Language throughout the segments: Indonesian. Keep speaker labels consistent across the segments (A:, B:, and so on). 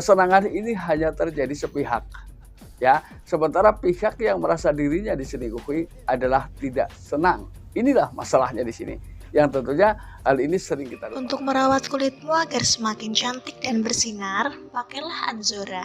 A: kesenangan ini hanya terjadi sepihak. Ya, sementara pihak yang merasa dirinya diselingkuhi adalah tidak senang. Inilah masalahnya di sini. Yang tentunya hal ini sering kita lupakan.
B: Untuk merawat kulitmu agar semakin cantik dan bersinar, pakailah Anzora.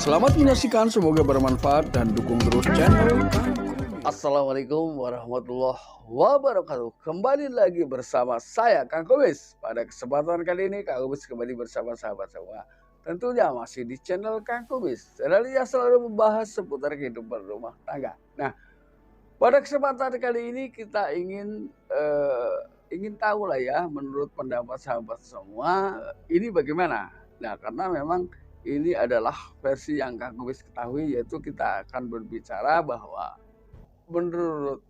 A: Selamat menyaksikan, semoga bermanfaat dan dukung terus channel. Assalamualaikum warahmatullahi wabarakatuh. Kembali lagi bersama saya Kang Kubis. Pada kesempatan kali ini Kang Kubis kembali bersama sahabat semua. Tentunya masih di channel Kang Kubis. Channel yang selalu membahas seputar kehidupan rumah tangga. Nah, pada kesempatan kali ini kita ingin tahu lah ya, menurut pendapat sahabat semua ini bagaimana. Nah, karena memang ini adalah versi yang Kang Kubis ketahui, yaitu kita akan berbicara bahwa menurut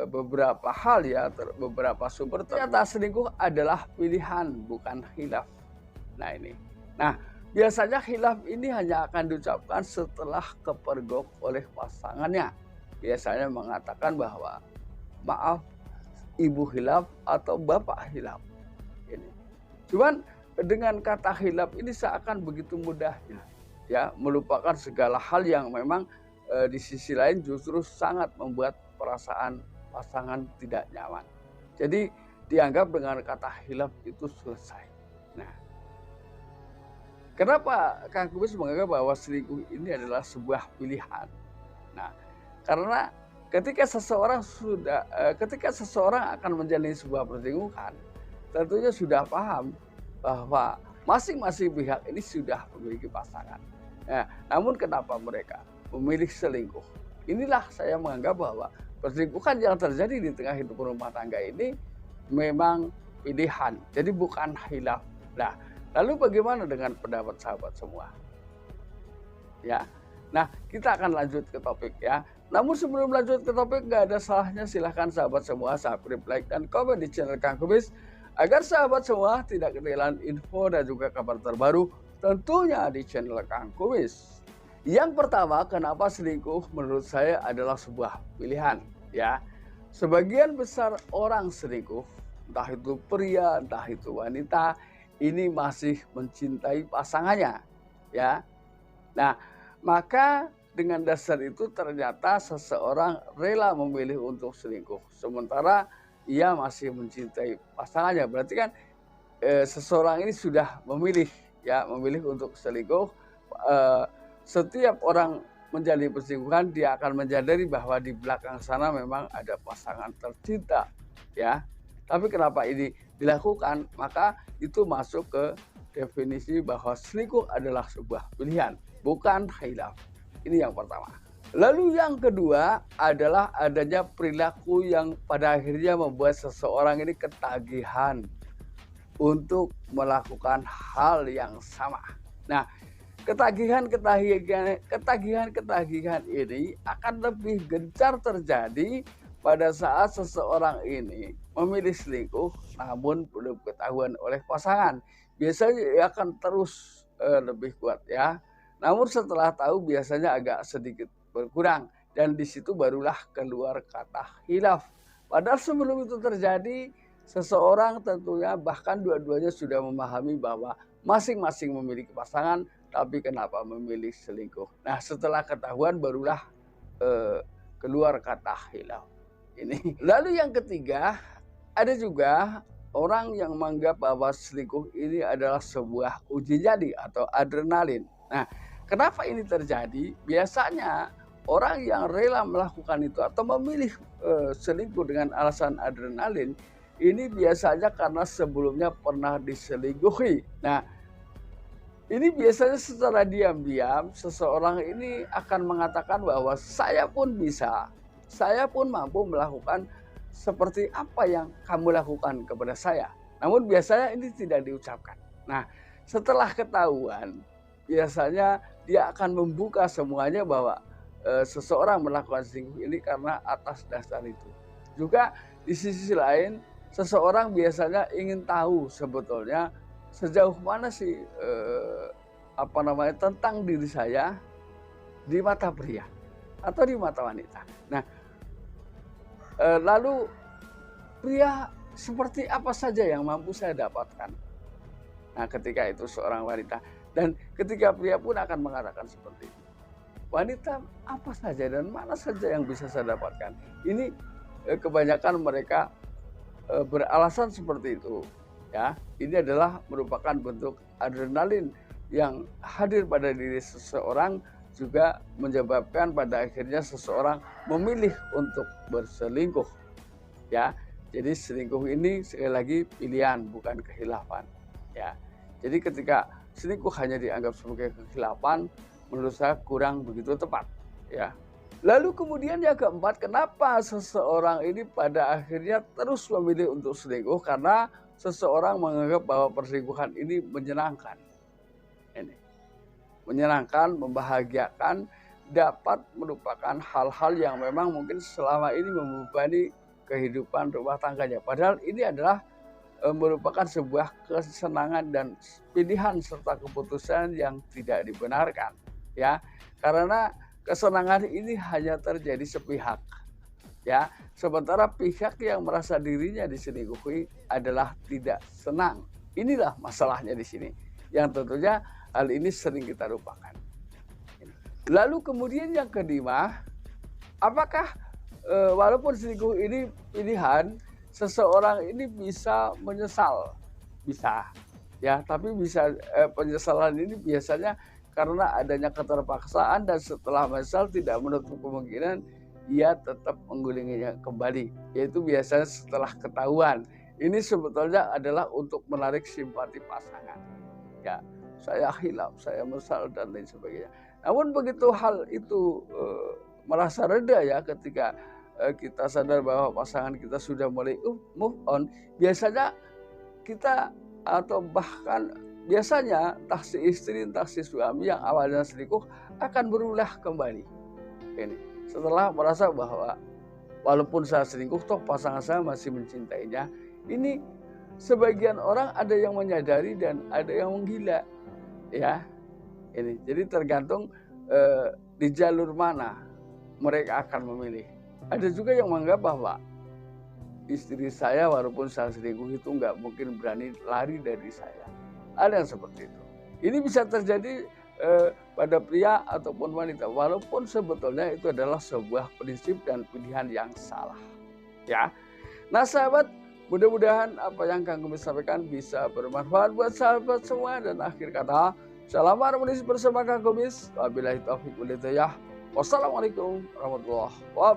A: beberapa hal ya, beberapa sumber ternyata selingkuh adalah pilihan bukan khilaf. Nah ini. Nah, biasanya khilaf ini hanya akan diucapkan setelah kepergok oleh pasangannya. Biasanya mengatakan bahwa maaf ibu khilaf atau bapak khilaf. Ini. Cuman dengan kata khilaf ini seakan begitu mudahnya ya melupakan segala hal yang memang di sisi lain justru sangat membuat perasaan pasangan tidak nyaman. Jadi dianggap dengan kata khilaf itu selesai. Nah, kenapa Kang Kubis menganggap bahwa selingkuh ini adalah sebuah pilihan? Nah, karena ketika seseorang akan menjalani sebuah perselingkuhan, tentunya sudah paham bahwa masing-masing pihak ini sudah memiliki pasangan. Nah, namun kenapa mereka memilih selingkuh? Inilah saya menganggap bahwa perselingkuhan yang terjadi di tengah hidup rumah tangga ini memang pilihan, jadi bukan khilaf. Nah, lalu bagaimana dengan pendapat sahabat semua? Ya, nah kita akan lanjut ke topik ya. Namun sebelum lanjut ke topik, nggak ada salahnya silahkan sahabat semua subscribe, like, dan komen di channel Kang Kubis agar sahabat semua tidak ketinggalan info dan juga kabar terbaru tentunya di channel Kang Kubis. Yang pertama, kenapa selingkuh menurut saya adalah sebuah pilihan ya. Sebagian besar orang selingkuh, entah itu pria, entah itu wanita, ini masih mencintai pasangannya ya. Nah, maka dengan dasar itu ternyata seseorang rela memilih untuk selingkuh. Sementara ia masih mencintai pasangannya, berarti kan seseorang ini sudah memilih untuk selingkuh. Setiap orang menjalani perselingkuhan dia akan menyadari bahwa di belakang sana memang ada pasangan tercinta ya. Tapi kenapa ini dilakukan? Maka itu masuk ke definisi bahwa selingkuh adalah sebuah pilihan, bukan khilaf. Ini yang pertama. Lalu yang kedua adalah adanya perilaku yang pada akhirnya membuat seseorang ini ketagihan untuk melakukan hal yang sama. Nah, ketagihan ini akan lebih gencar terjadi pada saat seseorang ini memilih selingkuh namun belum ketahuan oleh pasangan. Biasanya ia akan terus lebih kuat ya. Namun setelah tahu biasanya agak sedikit berkurang, dan di situ barulah keluar kata khilaf. Padahal sebelum itu terjadi, seseorang tentunya bahkan dua-duanya sudah memahami bahwa masing-masing memiliki pasangan, tapi kenapa memilih selingkuh. Nah, setelah ketahuan barulah keluar kata khilaf. Ini. Lalu yang ketiga, ada juga orang yang menganggap bahwa selingkuh ini adalah sebuah uji nyali atau adrenalin. Nah, kenapa ini terjadi? Biasanya orang yang rela melakukan itu atau memilih selingkuh dengan alasan adrenalin, ini biasanya karena sebelumnya pernah diselingkuhi. Nah, ini biasanya secara diam-diam seseorang ini akan mengatakan bahwa saya pun bisa, saya pun mampu melakukan seperti apa yang kamu lakukan kepada saya. Namun biasanya ini tidak diucapkan. Nah, setelah ketahuan, biasanya dia akan membuka semuanya bahwa seseorang melakukan selingkuh ini karena atas dasar itu. Juga di sisi lain seseorang biasanya ingin tahu sebetulnya sejauh mana sih tentang diri saya di mata pria atau di mata wanita. Nah, lalu pria seperti apa saja yang mampu saya dapatkan? Nah, ketika itu seorang wanita dan ketika pria pun akan mengatakan seperti itu. Wanita apa saja dan mana saja yang bisa saya dapatkan? Ini kebanyakan mereka beralasan seperti itu, ya. Ini adalah merupakan bentuk adrenalin yang hadir pada diri seseorang, juga menyebabkan pada akhirnya seseorang memilih untuk berselingkuh, ya. Jadi selingkuh ini sekali lagi pilihan, bukan kehilafan, ya. Jadi ketika selingkuh hanya dianggap sebagai kehilafan, menurut saya kurang begitu tepat, ya. Lalu kemudian yang keempat, kenapa seseorang ini pada akhirnya terus memilih untuk selingkuh? Karena seseorang menganggap bahwa perselingkuhan ini menyenangkan. Ini menyenangkan, membahagiakan, dapat merupakan hal-hal yang memang mungkin selama ini membebani kehidupan rumah tangganya. Padahal ini adalah merupakan sebuah kesenangan dan pilihan serta keputusan yang tidak dibenarkan, ya. Karena kesenangan ini hanya terjadi sepihak, ya. Sementara pihak yang merasa dirinya diselingkuhi adalah tidak senang. Inilah masalahnya di sini, yang tentunya hal ini sering kita lupakan. Lalu kemudian yang kelima, apakah walaupun selingkuh ini pilihan, seseorang ini bisa menyesal? Bisa, ya. Tapi bisa penyesalan ini biasanya karena adanya keterpaksaan, dan setelah menyesal tidak menutup kemungkinan ia tetap menggulinginya kembali, yaitu biasanya setelah ketahuan. Ini sebetulnya adalah untuk menarik simpati pasangan, ya. Saya hilaf, saya menyesal dan lain sebagainya. Namun begitu hal itu merasa reda, ya, ketika kita sadar bahwa pasangan kita sudah mulai move on, biasanya kita atau bahkan biasanya entah si istri entah si suami yang awalnya selingkuh akan berulah kembali. Ini setelah merasa bahwa walaupun saya selingkuh toh pasangan saya masih mencintainya. Ini sebagian orang ada yang menyadari dan ada yang menggila, ya. Ini jadi tergantung di jalur mana mereka akan memilih. Ada juga yang menganggap bahwa istri saya walaupun saya selingkuh itu nggak mungkin berani lari dari saya. Ada yang seperti itu. Ini bisa terjadi pada pria ataupun wanita, walaupun sebetulnya itu adalah sebuah prinsip dan pilihan yang salah, ya. Nah sahabat, mudah-mudahan apa yang Kang Kumis sampaikan bisa bermanfaat buat sahabat semua. Dan akhir kata, salam harmonis bersama Kang Kumis. Wabillahi taufiq wal hidayah. Wassalamualaikum warahmatullahi wabarakatuh.